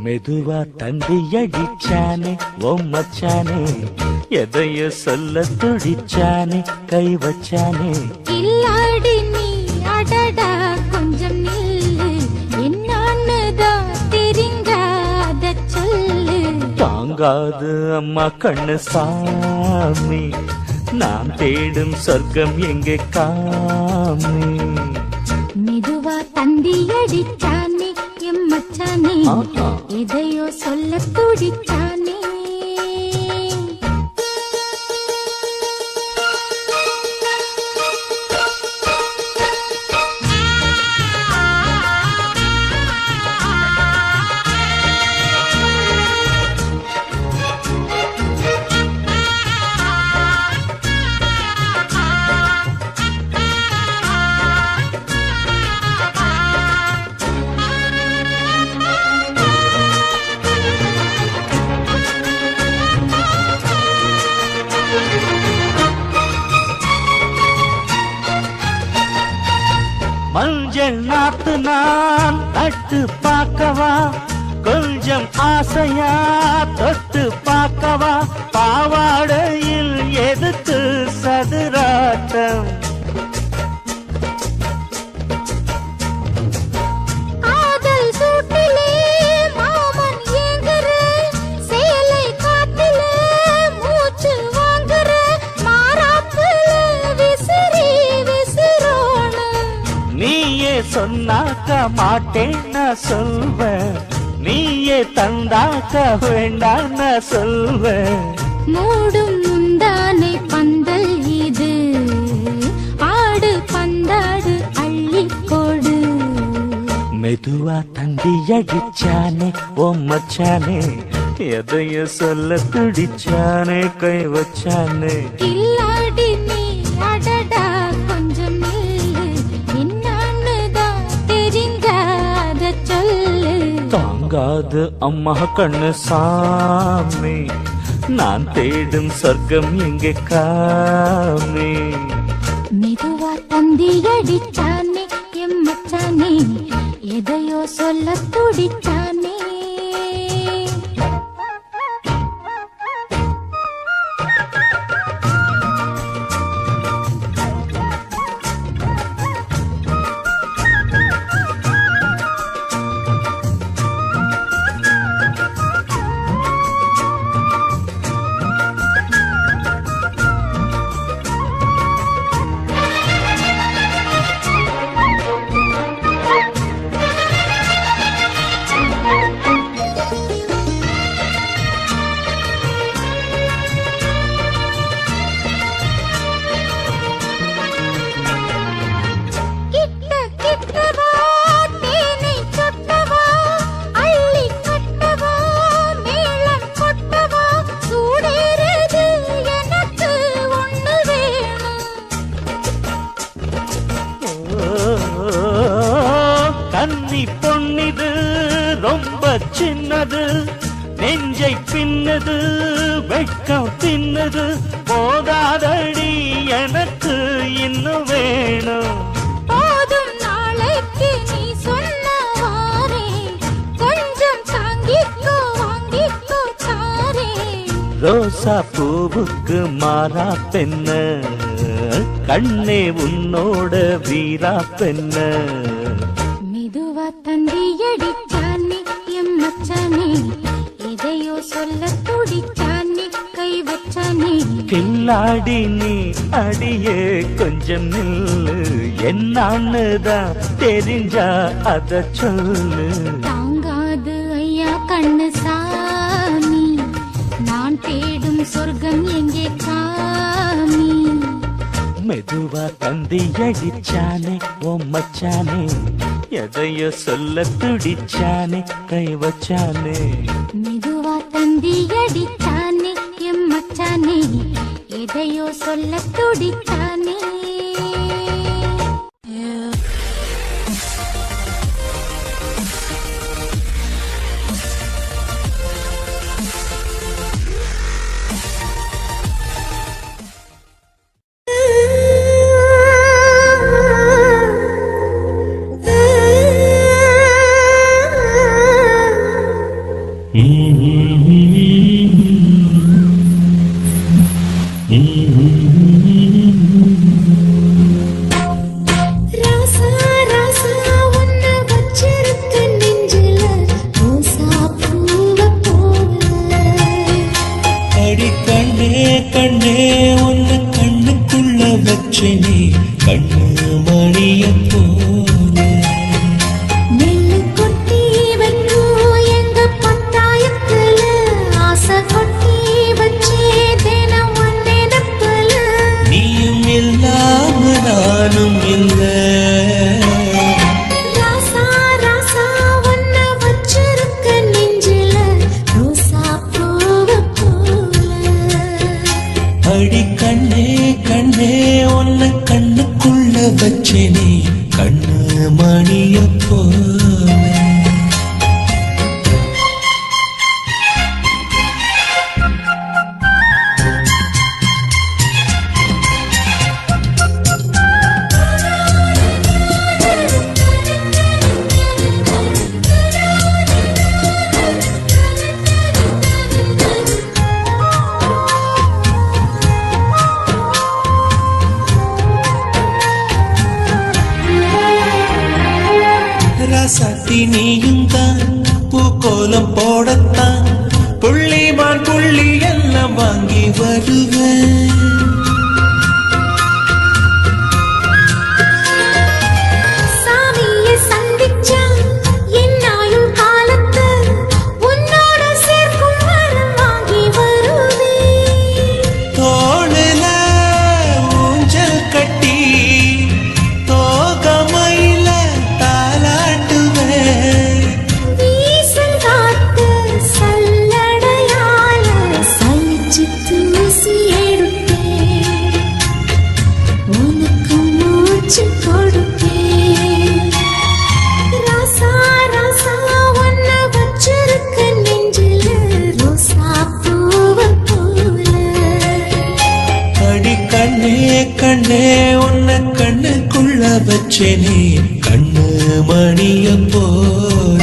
மெதுவா தந்தி அடிச்சானே ஓ மச்சானே எதைய சொல்ல துடிச்சானே கை வச்சானே. இல்லாடி நீ அடடா கொஞ்சம் நில்லு என்னான்னுதான் தெரிஞ்சாத சொல்லு. தாங்காது அம்மா கண்ணு சாமி நான் தேடும் சொர்க்கம் எங்கே காமி. மெதுவா தந்தி அடிச்சானே எம் மச்சானே எதையோ சொல்ல துடிச்சானே. மஞ்சள் நாத்து நான் நட்டு பார்க்கவா கொஞ்சம் ஆசையா தொட்டு பார்க்கவா பாவாடையில் எதுக்கு சதுராட்டம். காதல் சூட்டிலே மாமன் ஏங்குற சேலை காட்டிலே மூச்சு வாங்குற மாறாப்புல விசிறி விசிறோன. நீயே சொன்னாக்க மாட்டேன்னு சொல்வேன் நீயே தந்தாக்க வேண்டான்னு சொல்வேன். மூடும் முந்தானை பந்தல் இது ஆடு பந்தாடு அள்ளிக்கோடு. மெதுவா தந்தி அடிச்சானே ஓ மச்சானே எதைய சொல்ல துடிச்சானே கை வச்சானே. இல்லாடி நீ அடடா கொஞ்சம் நில்லு என்னான்னுதான் தெரிஞ்சாத சொல்லு. தாங்காது அம்மா கண்ணு சாமி நான் தேடும் சொர்க்கம் எங்கே காமி. மெதுவா தந்தி அடிச்சானே எம் மச்சானே எதையோ சொல்ல துடிச்சானே. கன்னி பொன்னிது ரொம்ப சின்னது, நெஞ்சை பின்னது வெட்கம் தின்னது, போதாதடி எனக்கு இன்னும் வேணும். போதும் நாளைக்கு நீ சொன்னவாரே, கொஞ்சம் தாங்கிக்கோ வாங்கிக்கோ தாரே. ரோசா பூவுக்கு மாறா பெண்ண, கண்ணே உன்னோட வீரா பெண்ண. மெதுவா தந்தி அடிச்சானே எம் மச்சானே, எதையோ சொல்ல துடிச்சானே கை வச்சானே. கில்லாடி நீ அடியே கொஞ்சம் நில்லு, என்னான்னுதான் தெரிஞ்சா அத சொல்லு. தாங்காது ஐயா கண்ணு சாமி, நான் தேடும் சொர்க்கம் எங்கே காமி. மெதுவா தந்தி அடிச்சானே ஓ மச்சானே, எதையோ சொல்ல துடிச்சானே கை வச்சானே. மெதுவா தந்தி அடிச்சானே எம் மச்சானே, எதையோ சொல்ல துடிச்சானே. கண்ணே உன்னை கண்ணுக்குள்ள வச்சனே, கண்ணு மணிய போல. நெல்லு கொட்டி வைக்கும் எங்க பத்தாயத்துல, ஆசை கொட்டி வச்சே தினம் நினைப்பல. நீயும் இல்லாம நானும் இல்லை. ராசா ராசா உன்னை வச்சிருக்க நெஞ்சில, ரோசா பூவ போல. அடி கண்ணே கண்ணே உன்னை கண்ணுக்குள்ள வச்சனே, கண்ணு மணிய போல. ராசாத்தி நீயும் தான் பூக்கோலம் போடத்தான், புள்ளிமான் புள்ளி எல்லாம் வாங்கி வருவேன். சாமியை சந்திச்சா என்னாயும் காலத்து, உன்னோட சேர்க்கும் வரம் வாங்கி வருவேன். தோளுல ஊஞ்சல் கட்டி தோகமையில தாலாட்டுவேன். வீசல் காத்து சல்லடையால சலிச்சு தூசி எடுப்பேன், உனக்கு மூச்சு கொடுப்பேன். ராசா ராசா உன்னை வச்சிருக்க நெஞ்சில, ரோசா பூவ போல. அடி கண்ணே கண்ணே உன்னை கண்ணுக்குள்ள வச்சனே, கண்ணு மணிய போல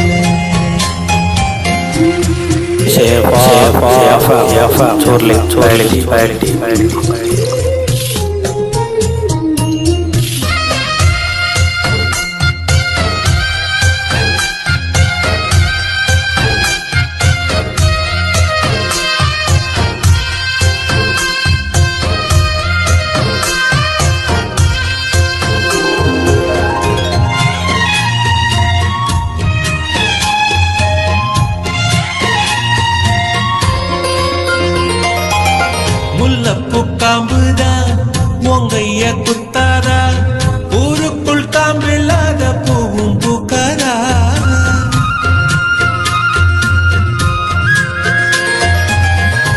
முல்லப்பூ காம்புதான் உங்கைய குத்தாரா ஊருக்குள் காம்பில்லாத பூவும் பூக்காரா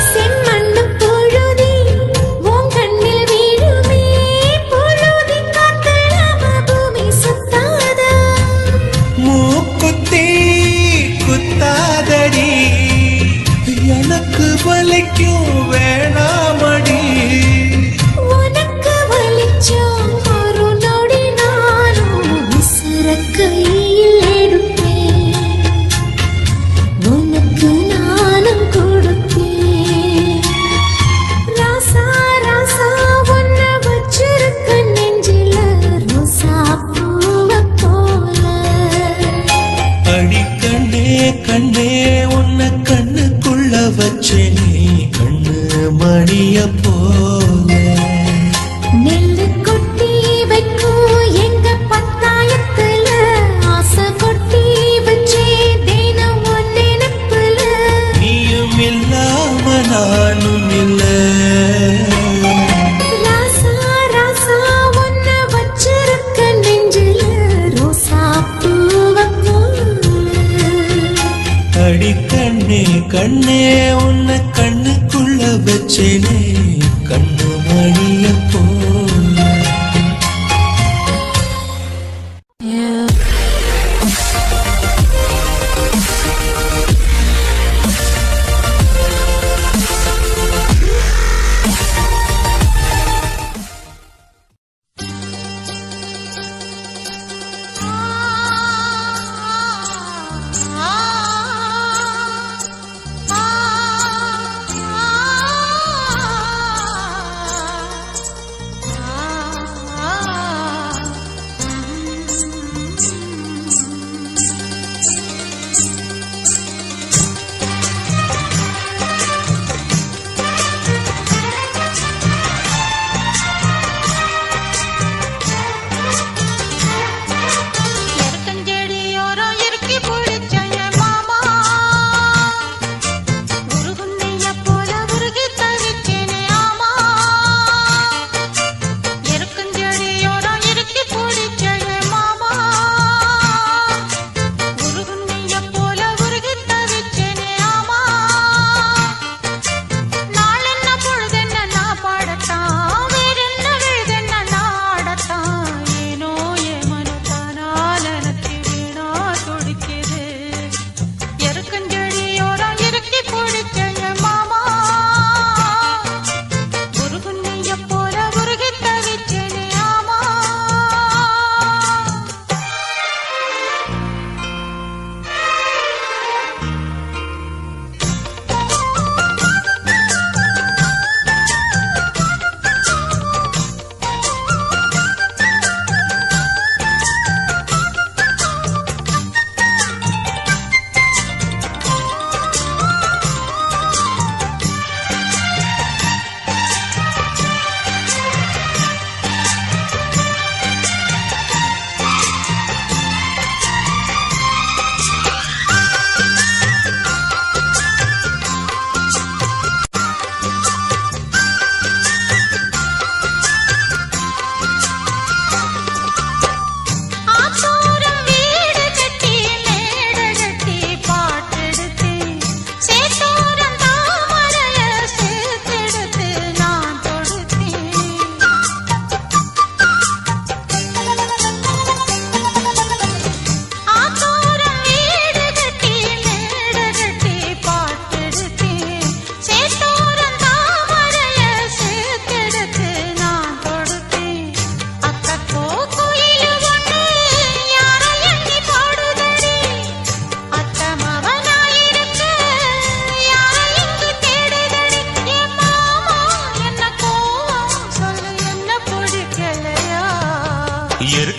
செம்மண்ணு புழுதி உன் கண்ணில் வீழுமே புழுதி காத்தலாம பூமி சுத்தாதா மூக்குத்தி குத்தாதடி எனக்கு வலிக்கும் வேணாமடி உனக்கு வலிச்சோம் ஒரு நொடி நானும் விசிற கையில் எடுப்பேன் உனக்கு நானும் கொடுப்பேன் ராசா ராசா உன்னை வச்சிருக்க நெஞ்சில ரோசா பூவை போல அடி கண்ணே கண்ணே உன்னை கண்ணுக்குள்ள வச்சே நீ கண்ணு மணிய போல நெல்லு கொட்டி வைக்கும் எங்க பத்தாயத்துல ஆசை கொட்டி வச்சே தினம் உன் நினைப்புல நீயும் இல்லாம நானும் இல்ல ராசா ராசா உன்னை வச்சிருக்க நெஞ்சில ரோசா பூவை போல அடி கண்ணே கண்ணே உன்னை கண்ணுக்குள்ள வச்சேனே கண்ணு மணிய போல ஆ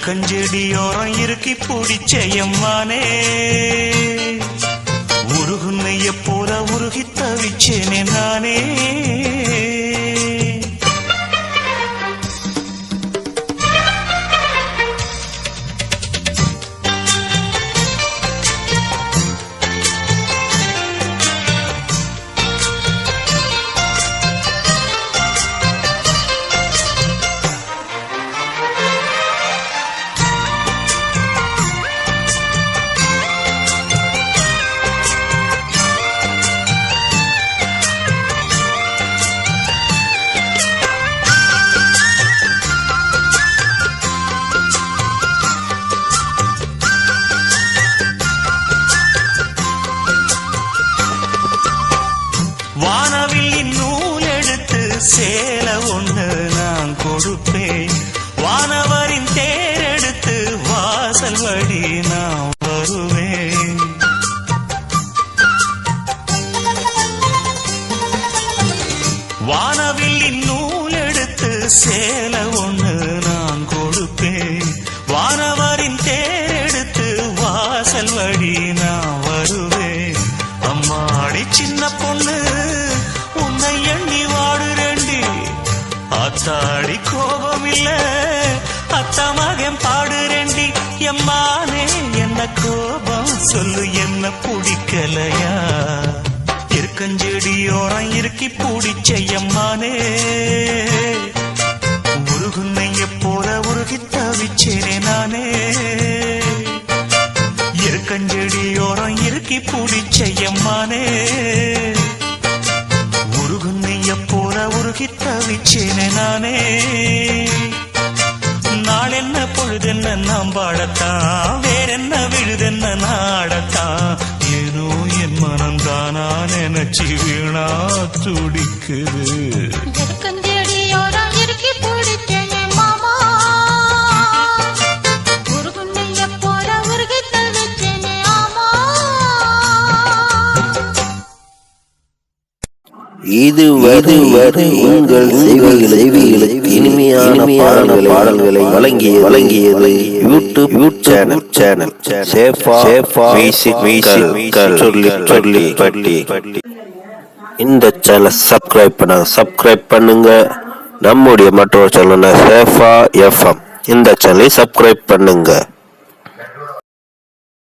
எருக்கஞ்செடியோரம் இருக்கி பிடிச்ச எம்மானே உருகுன்னைய போல உருகி தவிச்சேனே நானே வானவில் நூல் எடுத்து சேல ஒண்ணு நான் கொடுப்பேன் வானவரின் தேரெடுத்து வாசல் வழி நான் வருவேன் வானவில் நூல் எடுத்து சேல ஒண்ணு நான் கொடுப்பேன் வானவரின் தேரெடுத்து வாசல் வழி நான் வருவேன் அம்மாடி சின்ன பொண்ணு உன்னை எண்ணி வாடுறேண்டி அத்தாடி கோபம் இல்ல அத்தா மகன் பாடுறேண்டி எம்மானே என்ன கோபம் சொல்லு என்ன பிடிக்கலையா இருக்கஞ்செடியோரம் இருக்கி பிடிச்ச எம்மானே உருகுன்னைய போல உருகி தவிச்சேனே நானே இருக்கஞ்செடியோரம் இருக்கி பிடிச்ச எம்மானே உருகுன்னைய போல உருகி தவிச்சேனே நானே நாளென்ன பொழுதென்ன நாம் பாடத்தான் வேறென்ன விழுதென்ன நாடத்தான் ஏனோ என் மனம்தானா நினைச்சு வீணா துடிக்குது எருக்கஞ்செடியோரம் இருக்கி பிடிச்ச என் மாமா உருகுன்னைய போல உருகி தவிச்சேனே ஆமா இதுவரை உங்கள் செவிகளுக்கு இனிமையான பாடல்களை வழங்கியது யூடியூப் சேனல் சேஃபா மியூசிக் சொல்லி பட்டி. இந்த சேனலை சப்ஸ்கிரைப் பண்ணுங்க. நம்முடைய மற்றொரு சேனல் சேஃபா எஃப்எம். இந்த சேனலை சப்ஸ்கிரைப் பண்ணுங்க.